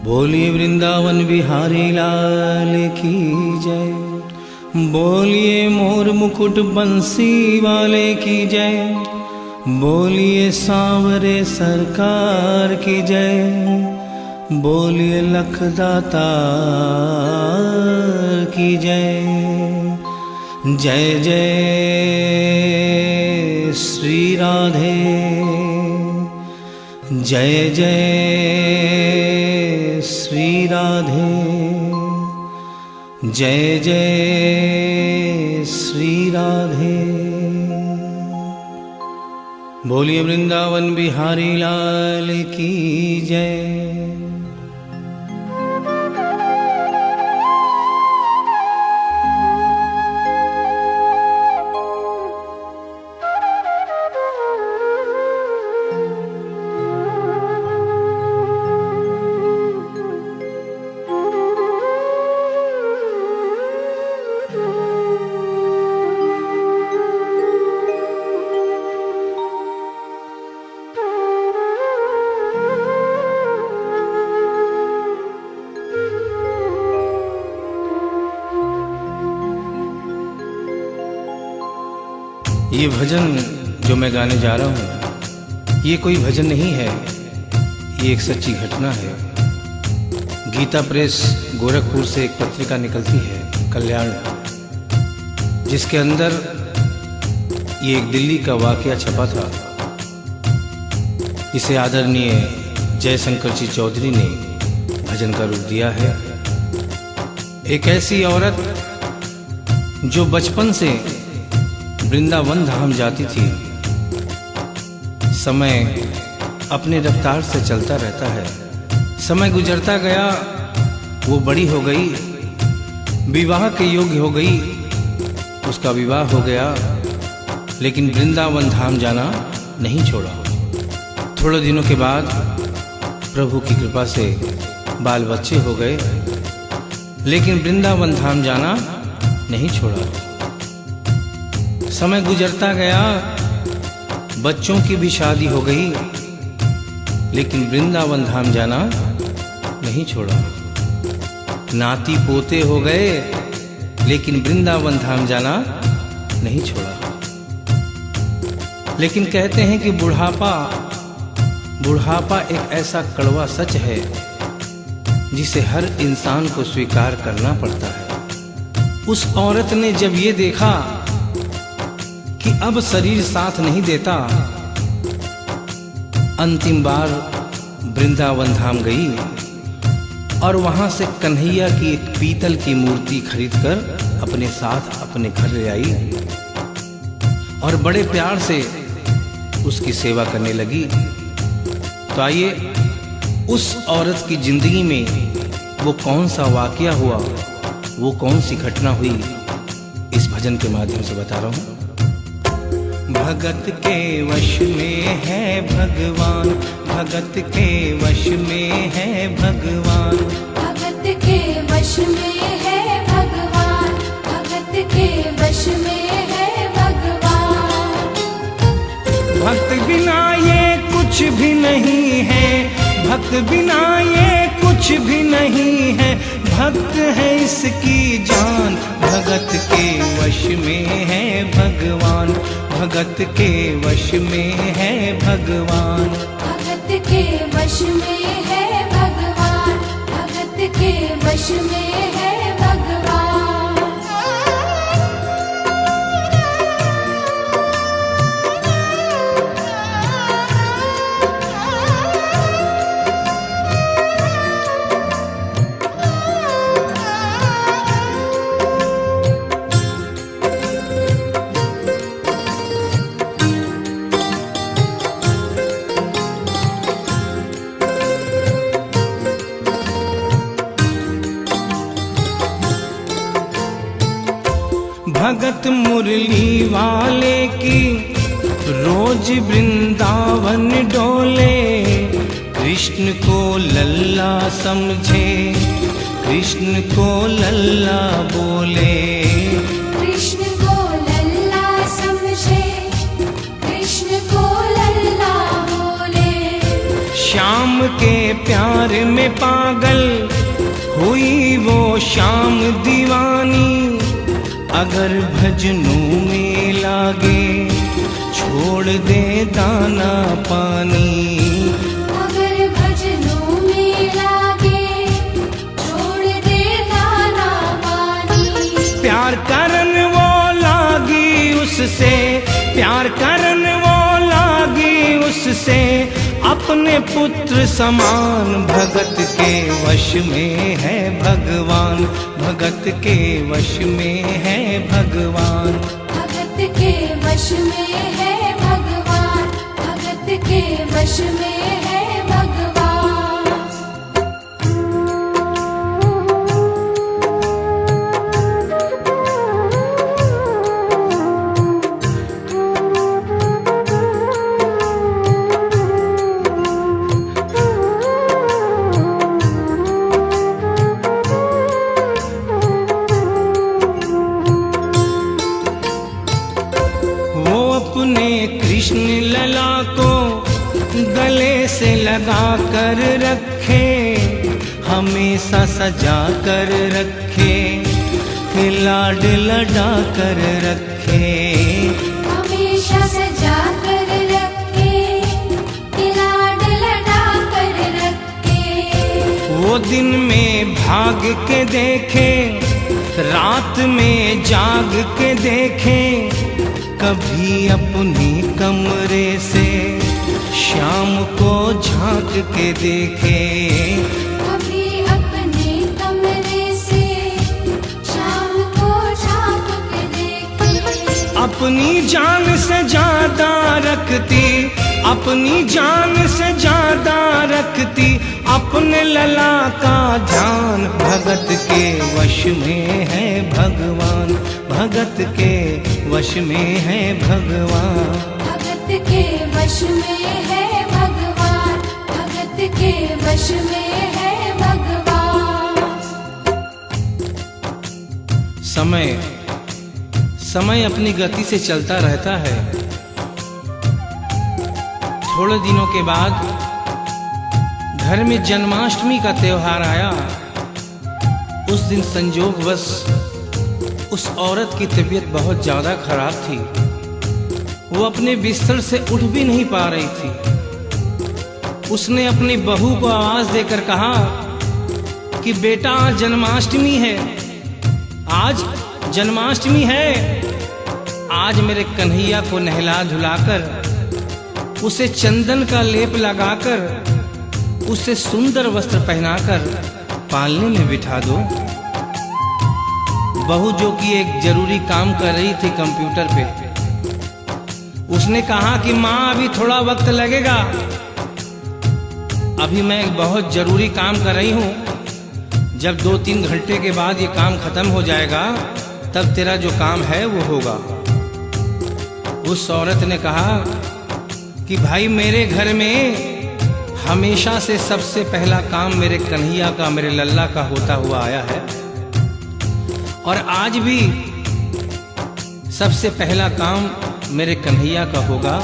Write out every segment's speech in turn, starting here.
बोलिए वृंदावन बिहारी लाल की जय। बोलिए मोर मुकुट बंसी वाले की जय। बोलिए सांवरे सरकार की जय। बोलिए लखदाता की जय। जय जय श्री राधे। जय जय श्री राधे। जय जय श्री राधे। बोलिए वृंदावन बिहारी लाल की जय। ये भजन जो मैं गाने जा रहा हूँ, ये कोई भजन नहीं है, ये एक सच्ची घटना है। गीता प्रेस गोरखपुर से एक पत्रिका निकलती है कल्याण, जिसके अंदर ये एक दिल्ली का वाकया छपा था। इसे आदरणीय जयशंकर जी चौधरी ने भजन का रूप दिया है। एक ऐसी औरत जो बचपन से वृंदावन धाम जाती थी। समय अपने रफ्तार से चलता रहता है। समय गुजरता गया, वो बड़ी हो गई, विवाह के योग्य हो गई, उसका विवाह हो गया, लेकिन वृंदावन धाम जाना नहीं छोड़ा। थोड़े दिनों के बाद प्रभु की कृपा से बाल बच्चे हो गए, लेकिन वृंदावन धाम जाना नहीं छोड़ा। समय गुजरता गया, बच्चों की भी शादी हो गई, लेकिन वृंदावन धाम जाना नहीं छोड़ा। नाती पोते हो गए, लेकिन वृंदावन धाम जाना नहीं छोड़ा। लेकिन कहते हैं कि बुढ़ापा एक ऐसा कड़वा सच है जिसे हर इंसान को स्वीकार करना पड़ता है। उस औरत ने जब ये देखा कि अब शरीर साथ नहीं देता, अंतिम बार वृंदावन धाम गई और वहां से कन्हैया की एक पीतल की मूर्ति खरीदकर अपने साथ अपने घर ले आई और बड़े प्यार से उसकी सेवा करने लगी। तो आइए उस औरत की जिंदगी में वो कौन सा वाकया हुआ, वो कौन सी घटना हुई, इस भजन के माध्यम से बता रहा हूं। भगत के वश में है भगवान, भगत के वश में है भगवान, भगत के वश में है भगवान, भगत के वश में है भगवान। भक्त बिना ये कुछ भी नहीं है, भक्त बिना ये कुछ भी नहीं है, भक्त है इसकी जान। भगत के वश में है भगवान, भगत के वश में है भगवान, भगत के वश में है भगवान, भगत के वश में है भगवान। भगत मुरली वाले की रोज वृंदावन डोले, कृष्ण को लल्ला समझे, कृष्ण को लल्ला बोले, कृष्ण को लल्ला समझे, कृष्ण को लल्ला बोले। श्याम के प्यार में पागल हुई वो श्याम दीवानी। अगर भजनों में लागे छोड़ दे दाना पानी। अगर भजनों में लागे छोड़ दे दाना पानी। प्यार करन वो लागी उससे, प्यार करन वो लागी उससे, अपने पुत्र समान। भगत के वश में है भगवान, भगत के वश में है भगवान। भगत के वश में है भगवान, भगत के वश में है भगवान। कृष्ण लला को गले से लगा कर रखे, हमेशा सजा कर रखे, लाड लड़ा कर रखे। हमेशा सजा कर रखे, लाड लड़ा कर रखे। वो दिन में भाग के देखे, रात में जाग के देखे, कभी अपने कमरे से शाम को झांक के देखे। कभी अपने कमरे से शाम को झांक के देखे। अपनी जान से ज्यादा रखती, अपनी जान से ज्यादा रखती, अपने लला का ध्यान। भगत के वश में है भगवान, भगत के वश में है भगवान। भगत के वश में है भगवान, भगत के वश में है भगवान। समय अपनी गति से चलता रहता है। थोड़े दिनों के बाद घर में जन्माष्टमी का त्योहार आया। उस दिन संयोगवश उस औरत की तबीयत बहुत ज्यादा खराब थी। वो अपने बिस्तर से उठ भी नहीं पा रही थी। उसने अपनी बहू को आवाज देकर कहा कि बेटा आज जन्माष्टमी है, आज जन्माष्टमी है। आज मेरे कन्हैया को नहला धुलाकर, उसे चंदन का लेप लगाकर, उसे सुंदर वस्त्र पहनाकर पालने में बिठा दो। बहू जो कि एक जरूरी काम कर रही थी कंप्यूटर पे, उसने कहा कि माँ अभी थोड़ा वक्त लगेगा, अभी मैं एक बहुत जरूरी काम कर रही हूँ। जब 2-3 घंटे के बाद ये काम खत्म हो जाएगा तब तेरा जो काम है वो होगा। उस औरत ने कहा कि भाई मेरे घर में हमेशा से सबसे पहला काम मेरे कन्हैया का, मेरे लल्ला का होता हुआ आया है, और आज भी सबसे पहला काम मेरे कन्हैया का होगा।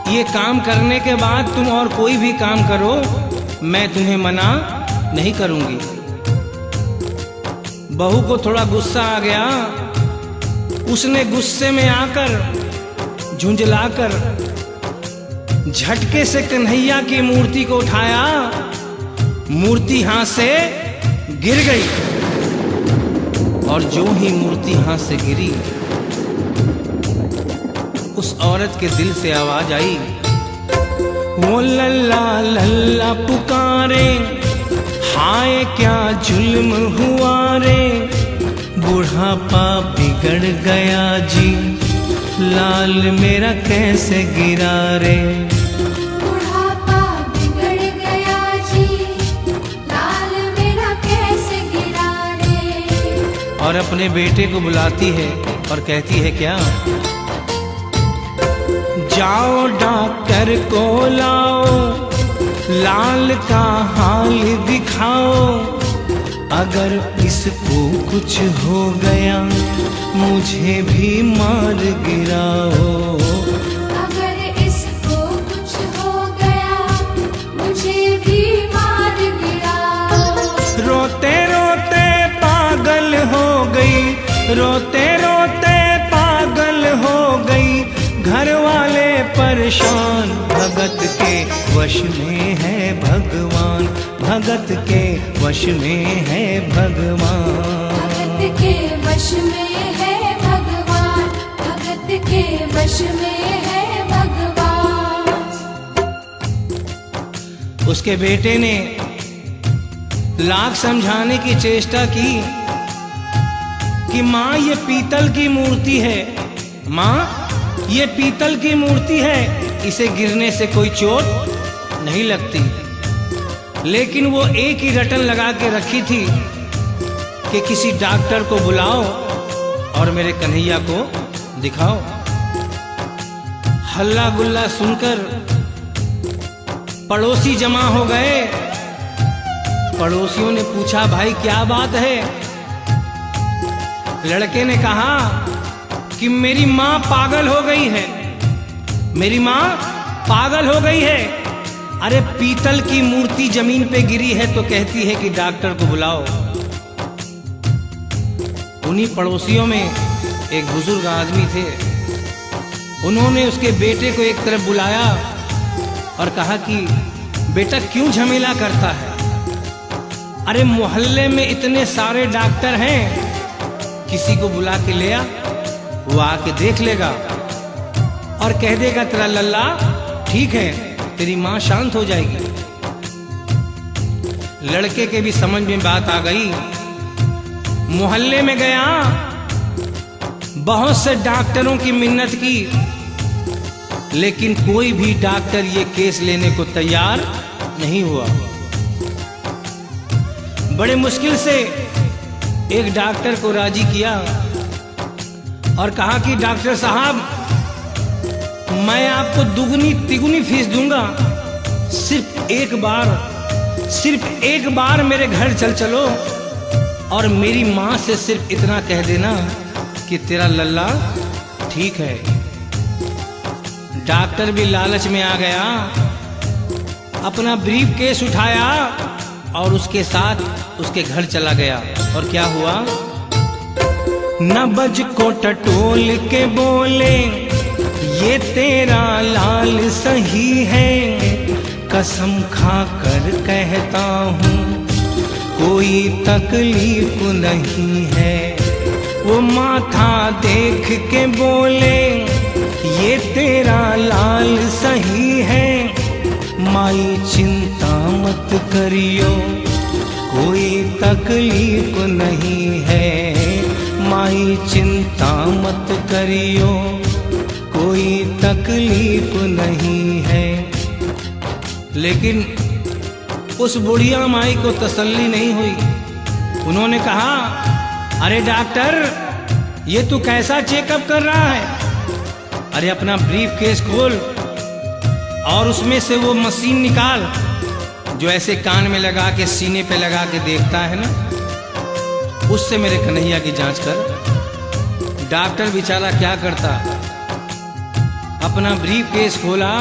ये काम करने के बाद तुम और कोई भी काम करो, मैं तुम्हें मना नहीं करूंगी। बहू को थोड़ा गुस्सा आ गया। उसने गुस्से में आकर, झुंझलाकर झटके से कन्हैया की मूर्ति को उठाया। मूर्ति हाथ से गिर गई, और जो ही मूर्ति हाथ से गिरी, उस औरत के दिल से आवाज आई, वो लल्ला लल्ला पुकारे, हाय क्या जुल्म हुआ रे। बुढ़ापा बिगड़ गया जी, लाल मेरा कैसे गिरा रे। बुढ़ापा बिगड़ गया जी, लाल मेरा कैसे गिरा रे। और अपने बेटे को बुलाती है और कहती है क्या, जाओ डॉक्टर को लाओ, लाल का हाल दिखाओ। अगर इसको कुछ हो गया मुझे भी मार गिराओ। अगर इसको कुछ हो गया रोते रोते पागल हो गई, घर वाले परेशान। भगत के वश में है भगवान, भगत के वश में है भगवान। भगत के वश में है भगवान, भगत के वश में है भगवान। उसके बेटे ने लाख समझाने की चेष्टा की कि माँ ये पीतल की मूर्ति है, माँ ये पीतल की मूर्ति है, इसे गिरने से कोई चोट नहीं लगती। लेकिन वो एक ही रटन लगा के रखी थी कि किसी डॉक्टर को बुलाओ और मेरे कन्हैया को दिखाओ। हल्ला गुल्ला सुनकर पड़ोसी जमा हो गए। पड़ोसियों ने पूछा, भाई क्या बात है? लड़के ने कहा कि मेरी माँ पागल हो गई है, मेरी माँ पागल हो गई है। अरे पीतल की मूर्ति जमीन पे गिरी है तो कहती है कि डॉक्टर को बुलाओ। उन्हीं पड़ोसियों में एक बुजुर्ग आदमी थे। उन्होंने उसके बेटे को एक तरफ बुलाया और कहा कि बेटा क्यों झमेला करता है? अरे मोहल्ले में इतने सारे डॉक्टर हैं, किसी को बुला के ले आ, वो आके देख लेगा और कह देगा तेरा लल्ला ठीक है, तेरी माँ शांत हो जाएगी। लड़के के भी समझ में बात आ गई। मोहल्ले में गया, बहुत से डॉक्टरों की मिन्नत की, लेकिन कोई भी डॉक्टर ये केस लेने को तैयार नहीं हुआ। बड़े मुश्किल से एक डॉक्टर को राजी किया और कहा कि डॉक्टर साहब मैं आपको दुगनी तिगुनी फीस दूंगा, सिर्फ एक बार मेरे घर चलो और मेरी माँ से सिर्फ इतना कह देना कि तेरा लल्ला ठीक है। डॉक्टर भी लालच में आ गया, अपना ब्रीफ केस उठाया और उसके साथ उसके घर चला गया। और क्या हुआ? नबज को टटोल के बोले, ये तेरा लाल सही है, कसम खाकर कहता हूँ कोई तकलीफ नहीं है। वो माथा देख के बोले, ये तेरा लाल सही है, माई चिंता मत करियो कोई तकलीफ नहीं है, माई चिंता मत करियो कोई तकलीफ नहीं है। लेकिन उस बुढ़िया माई को तसल्ली नहीं हुई। उन्होंने कहा, अरे डॉक्टर ये तू कैसा चेकअप कर रहा है? अरे अपना ब्रीफ केस खोल और उसमें से वो मशीन निकाल जो ऐसे कान में लगा के सीने पे लगा के देखता है ना, उससे मेरे कन्हैया की जांच कर। डॉक्टर बेचारा क्या करता, अपना ब्रीफ केस खोला,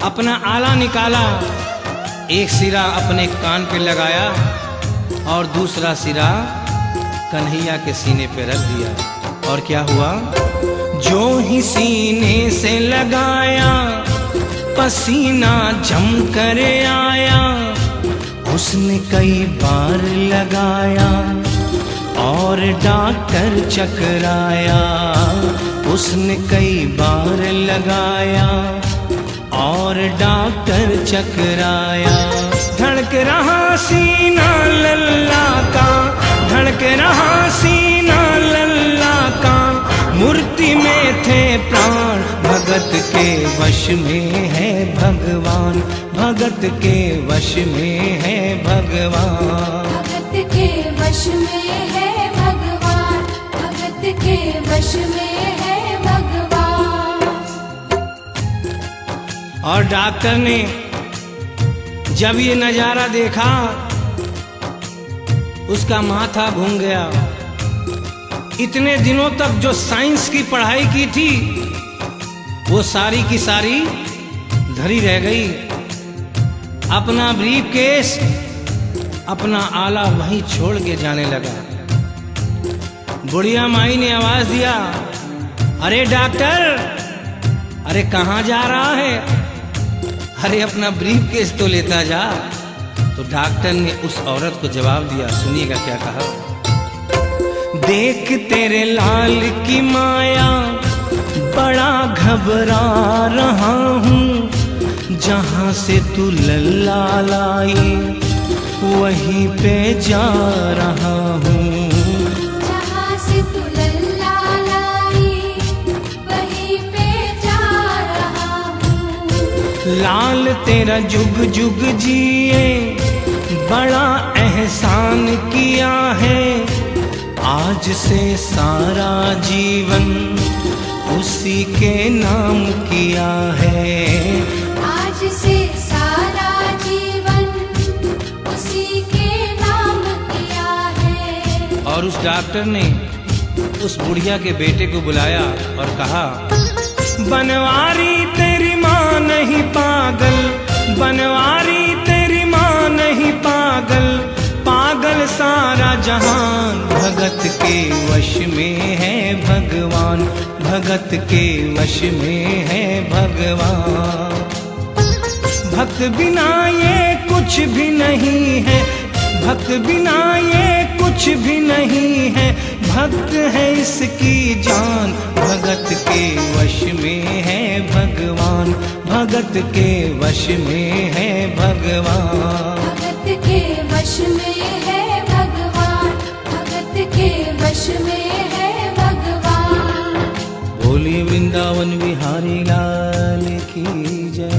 अपना आला निकाला, एक सिरा अपने कान पे लगाया और दूसरा सिरा कन्हैया के सीने पे रख दिया। और क्या हुआ? जो ही सीने से लगाया पसीना जम कर आया, उसने कई बार लगाया और डॉक्टर चकराया, उसने कई बार लगाया और डॉक्टर चकराया। धड़क रहा सीना लल्ला का, धड़क रहा सीना लल्ला का, मूर्ति में थे प्राण, भगत के वश में है भगवान, भगत के वश में है भगवान। भगत के वश में है भगवान, भगत के वश में है भगवान। और डॉक्टर ने जब ये नजारा देखा, उसका माथा घूम गया। इतने दिनों तक जो साइंस की पढ़ाई की थी वो सारी की सारी धरी रह गई। अपना ब्रीफ केस, अपना आला वहीं छोड़ के जाने लगा। बुढ़िया माई ने आवाज दिया, अरे डॉक्टर, अरे कहाँ जा रहा है? अरे अपना ब्रीफ केस तो लेता जा। तो डॉक्टर ने उस औरत को जवाब दिया, सुनिएगा क्या कहा। देख तेरे लाल की माया बड़ा घबरा रहा हूँ, जहाँ से तू लल्ला लाई वहीं पे जा रहा हूँ। जहाँ से तू लल्ला लाई वहीं पे जा रहा हूँ। लाल तेरा जुग जुग जिए बड़ा एहसान किया है, आज से सारा जीवन उसी के नाम किया है। आज से सारा जीवन उसी के नाम किया है। और उस डॉक्टर ने उस बुढ़िया के बेटे को बुलाया और कहा, बनवारी तेरी माँ नहीं पागल, बनवारी तेरी माँ नहीं पागल, पागल सारा जहान भगत के वश में है भगवान, भगत के वश में है भगवान। भक्त बिना ये कुछ भी नहीं है, भक्त बिना ये कुछ भी नहीं है, भक्त है इसकी जान, भगत के वश में है भगवान, भगत के वश में है भगवान। भगत के वश में है भगवान, भगत के वश में है भगवान। बोलिए वृंदावन बिहारी लाल की जय,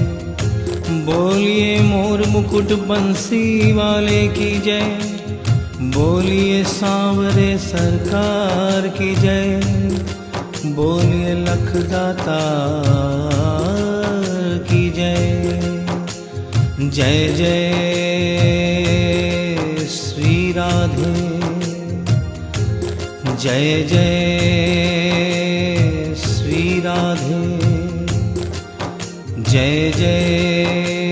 बोलिए मोर मुकुट बंसी वाले की जय, बोलिए सांवरे सरकार की जय, बोलिए लखदाता की जय। जय जय श्री राधे, जय जय श्री राधे, जय जय